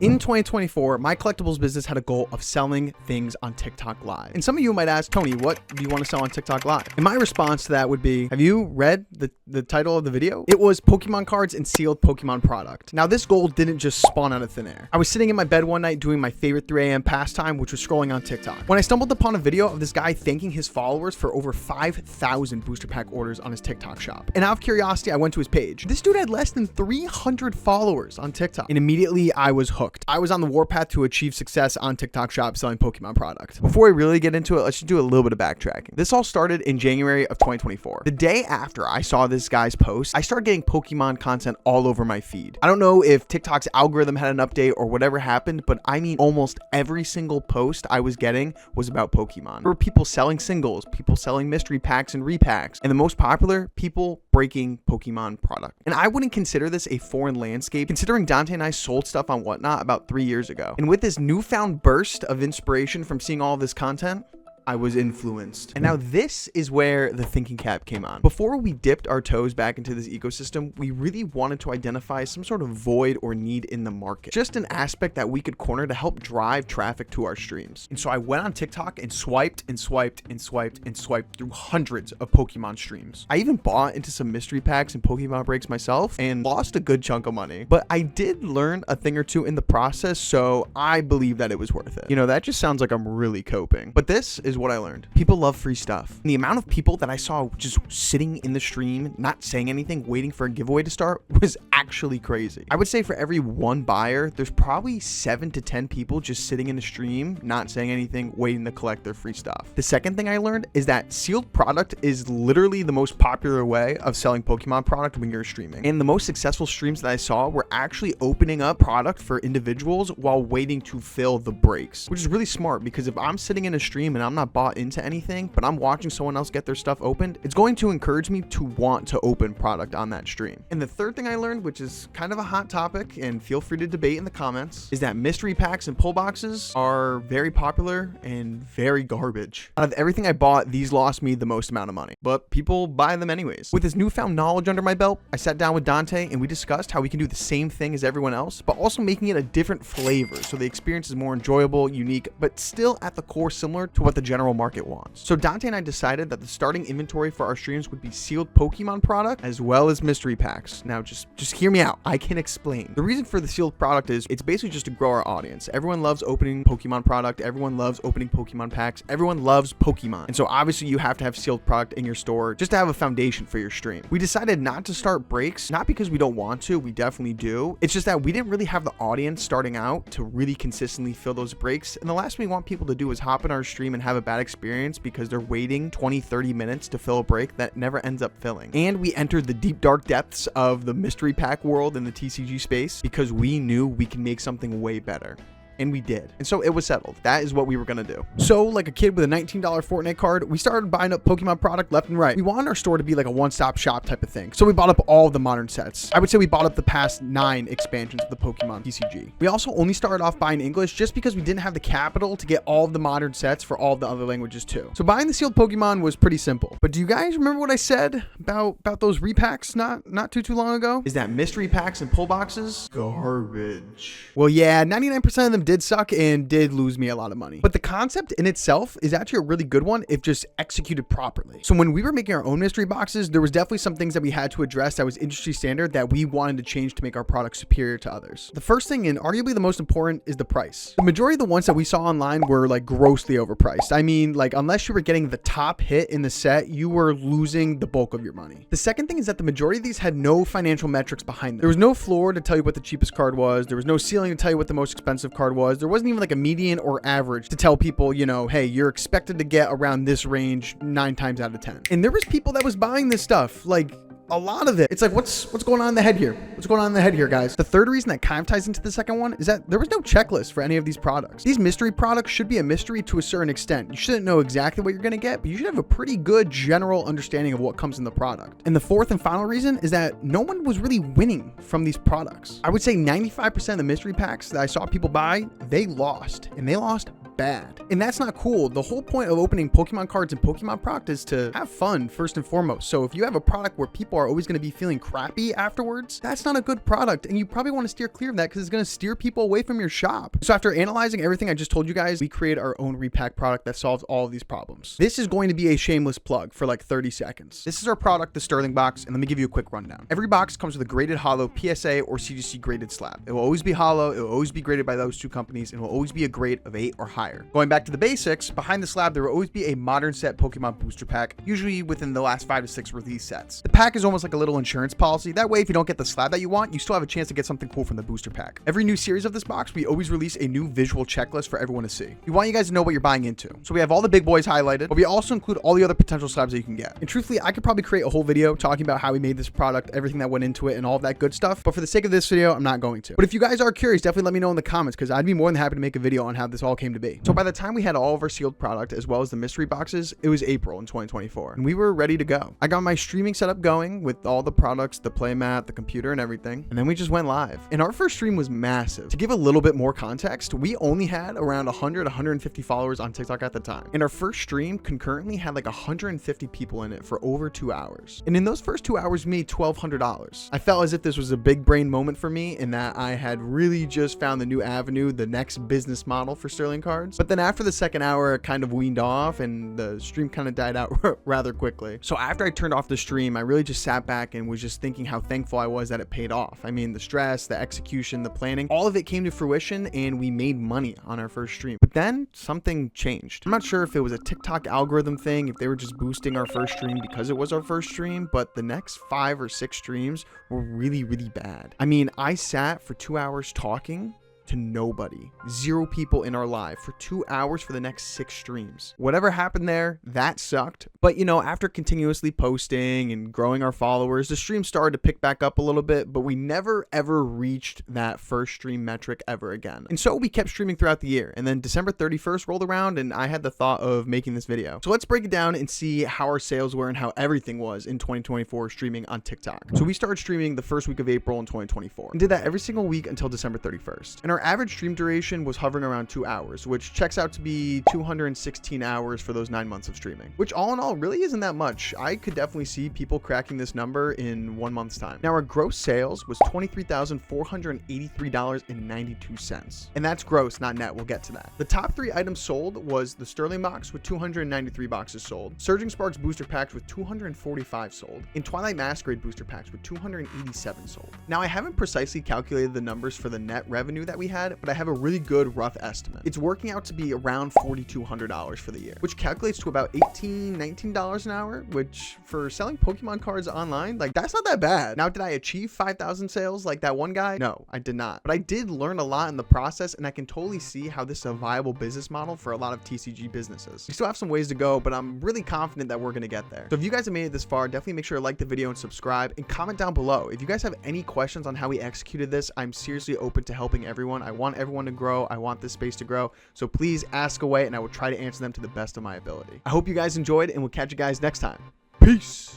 In 2024, my collectibles business had a goal of selling things on TikTok Live. And some of you might ask, Tony, what do you want to sell on TikTok Live? And my response to that would be, have you read the title of the video? It was Pokemon cards and sealed Pokemon product. Now, this goal didn't just spawn out of thin air. I was sitting in my bed one night doing my favorite 3 a.m. pastime, which was scrolling on TikTok, when I stumbled upon a video of this guy thanking his followers for over 5,000 booster pack orders on his TikTok shop. And out of curiosity, I went to his page. This dude had less than 300 followers on TikTok. And immediately I was hooked. I was on the warpath to achieve success on TikTok shop selling Pokemon product. Before we really get into it, let's just do a little bit of backtracking. This all started in January of 2024. The day after I saw this guy's post, I started getting Pokemon content all over my feed. I don't know if TikTok's algorithm had an update or whatever happened, but I mean almost every single post I was getting was about Pokemon. There were people selling singles, people selling mystery packs and repacks, and the most popular, people breaking Pokemon product. And I wouldn't consider this a foreign landscape, considering Dante and I sold stuff on Whatnot about 3 years ago. And with this newfound burst of inspiration from seeing all this content, I was influenced. And now this is where the thinking cap came on. Before we dipped our toes back into this ecosystem, we really wanted to identify some sort of void or need in the market. Just an aspect that we could corner to help drive traffic to our streams. And so I went on TikTok and swiped and swiped and swiped and swiped through hundreds of Pokemon streams. I even bought into some mystery packs and Pokemon breaks myself and lost a good chunk of money. But I did learn a thing or two in the process, so I believe that it was worth it. You know, that just sounds like I'm really coping. But this is what I learned. People love free stuff. And the amount of people that I saw just sitting in the stream, not saying anything, waiting for a giveaway to start was actually crazy. I would say for every one buyer, there's probably 7 to 10 people just sitting in the stream, not saying anything, waiting to collect their free stuff. The second thing I learned is that sealed product is literally the most popular way of selling Pokemon product when you're streaming. And the most successful streams that I saw were actually opening up product for individuals while waiting to fill the breaks, which is really smart, because if I'm sitting in a stream and I'm not bought into anything, but I'm watching someone else get their stuff opened, it's going to encourage me to want to open product on that stream. And the third thing I learned, which is kind of a hot topic, and feel free to debate in the comments, is that mystery packs and pull boxes are very popular and very garbage. Out of everything I bought, these lost me the most amount of money, but people buy them anyways. With this newfound knowledge under my belt, I sat down with Dante and we discussed how we can do the same thing as everyone else, but also making it a different flavor so the experience is more enjoyable, unique, but still at the core similar to what the general market wants. So Dante and I decided that the starting inventory for our streams would be sealed Pokemon product as well as mystery packs. Now just hear me out. I can explain. The reason for the sealed product is it's basically just to grow our audience. Everyone loves opening Pokemon product. Everyone loves opening Pokemon packs. Everyone loves Pokemon. And so obviously you have to have sealed product in your store just to have a foundation for your stream. We decided not to start breaks, not because we don't want to, we definitely do. It's just that we didn't really have the audience starting out to really consistently fill those breaks. And the last thing we want people to do is hop in our stream and have a bad experience because they're waiting 20-30 minutes to fill a break that never ends up filling. And we entered the deep dark depths of the mystery pack world in the TCG space because we knew we can make something way better. And we did. And so it was settled. That is what we were going to do. So like a kid with a $19 Fortnite card, we started buying up Pokemon product left and right. We wanted our store to be like a one-stop shop type of thing. So we bought up all the modern sets. I would say we bought up the past 9 expansions of the Pokemon TCG. We also only started off buying English just because we didn't have the capital to get all of the modern sets for all of the other languages too. So buying the sealed Pokemon was pretty simple. But do you guys remember what I said about those repacks not too long ago? Is that mystery packs and pull boxes? Garbage. Well, yeah, 99% of them did suck and did lose me a lot of money. But the concept in itself is actually a really good one if just executed properly. So when we were making our own mystery boxes, there was definitely some things that we had to address that was industry standard that we wanted to change to make our product superior to others. The first thing, and arguably the most important, is the price. The majority of the ones that we saw online were like grossly overpriced. I mean, like unless you were getting the top hit in the set, you were losing the bulk of your money. The second thing is that the majority of these had no financial metrics behind them. There was no floor to tell you what the cheapest card was. There was no ceiling to tell you what the most expensive card was. There wasn't even like a median or average to tell people, you know, hey, you're expected to get around this range 9 times out of 10. And there was people that was buying this stuff, like a lot of it. It's like, what's going on in the head here? What's going on in the head here, guys? The third reason that kind of ties into the second one is that there was no checklist for any of these products. These mystery products should be a mystery to a certain extent. You shouldn't know exactly what you're going to get, but you should have a pretty good general understanding of what comes in the product. And the fourth and final reason is that no one was really winning from these products. I would say 95% of the mystery packs that I saw people buy, they lost, and they lost bad. And that's not cool. The whole point of opening Pokemon cards and Pokemon product is to have fun first and foremost. So if you have a product where people are always going to be feeling crappy afterwards, that's not a good product. And you probably want to steer clear of that because it's going to steer people away from your shop. So after analyzing everything I just told you guys, we created our own repack product that solves all of these problems. This is going to be a shameless plug for like 30 seconds. This is our product, the Sterling box, and let me give you a quick rundown. Every box comes with a graded hollow PSA or CGC graded slab. It will always be hollow, it will always be graded by those two companies, and it will always be a grade of 8 or higher. Going back to the basics, behind the slab there will always be a modern set Pokemon booster pack, usually within the last 5 to 6 release sets. The pack is almost like a little insurance policy. That way if you don't get the slab that you want, you still have a chance to get something cool from the booster pack. Every new series of this box, we always release a new visual checklist for everyone to see. We want you guys to know what you're buying into. So we have all the big boys highlighted, but we also include all the other potential slabs that you can get. And truthfully, I could probably create a whole video talking about how we made this product, everything that went into it, and all of that good stuff. But for the sake of this video, I'm not going to. But if you guys are curious, definitely let me know in the comments because I'd be more than happy to make a video on how this all came to be. So by the time we had all of our sealed product as well as the mystery boxes, it was April in 2024 and we were ready to go. I got my streaming setup going with all the products, the playmat, the computer and everything. And then we just went live. And our first stream was massive. To give a little bit more context, we only had around 150 followers on TikTok at the time. And our first stream concurrently had like 150 people in it for over 2 hours. And in those first 2 hours, we made $1,200. I felt as if this was a big brain moment for me in that I had really just found the new avenue, the next business model for Sterling cards. But then after the second hour, it kind of weaned off and the stream kind of died out rather quickly. So after I turned off the stream, I really just sat back and was just thinking how thankful I was that it paid off. I mean, the stress, the execution, the planning, all of it came to fruition and we made money on our first stream. But then something changed. I'm not sure if it was a TikTok algorithm thing, if they were just boosting our first stream because it was our first stream, but the next 5 or 6 streams were really, really bad. I mean, I sat for 2 hours talking to nobody. 0 people in our live for 2 hours for the next 6 streams. Whatever happened there, that sucked. But you know, after continuously posting and growing our followers, the stream started to pick back up a little bit, but we never ever reached that first stream metric ever again. And so we kept streaming throughout the year. And then December 31st rolled around and I had the thought of making this video. So let's break it down and see how our sales were and how everything was in 2024 streaming on TikTok. So we started streaming the first week of April in 2024 and did that every single week until December 31st. And our average stream duration was hovering around 2 hours, which checks out to be 216 hours for those 9 months of streaming, which all in all really isn't that much. I could definitely see people cracking this number in 1 month's time. Now our gross sales was $23,483.92. And that's gross, not net. We'll get to that. The top 3 items sold was the Sterling box with 293 boxes sold, Surging Sparks booster packs with 245 sold, and Twilight Masquerade booster packs with 287 sold. Now I haven't precisely calculated the numbers for the net revenue that we had, but I have a really good rough estimate. It's working out to be around $4,200 for the year, which calculates to about $19 an hour, which for selling Pokemon cards online, like that's not that bad. Now, did I achieve 5,000 sales like that one guy? No, I did not. But I did learn a lot in the process and I can totally see how this is a viable business model for a lot of TCG businesses. We still have some ways to go, but I'm really confident that we're going to get there. So if you guys have made it this far, definitely make sure to like the video and subscribe and comment down below. If you guys have any questions on how we executed this, I'm seriously open to helping everyone. I want everyone to grow. I want this space to grow. So please ask away and I will try to answer them to the best of my ability. I hope you guys enjoyed and we'll catch you guys next time. Peace.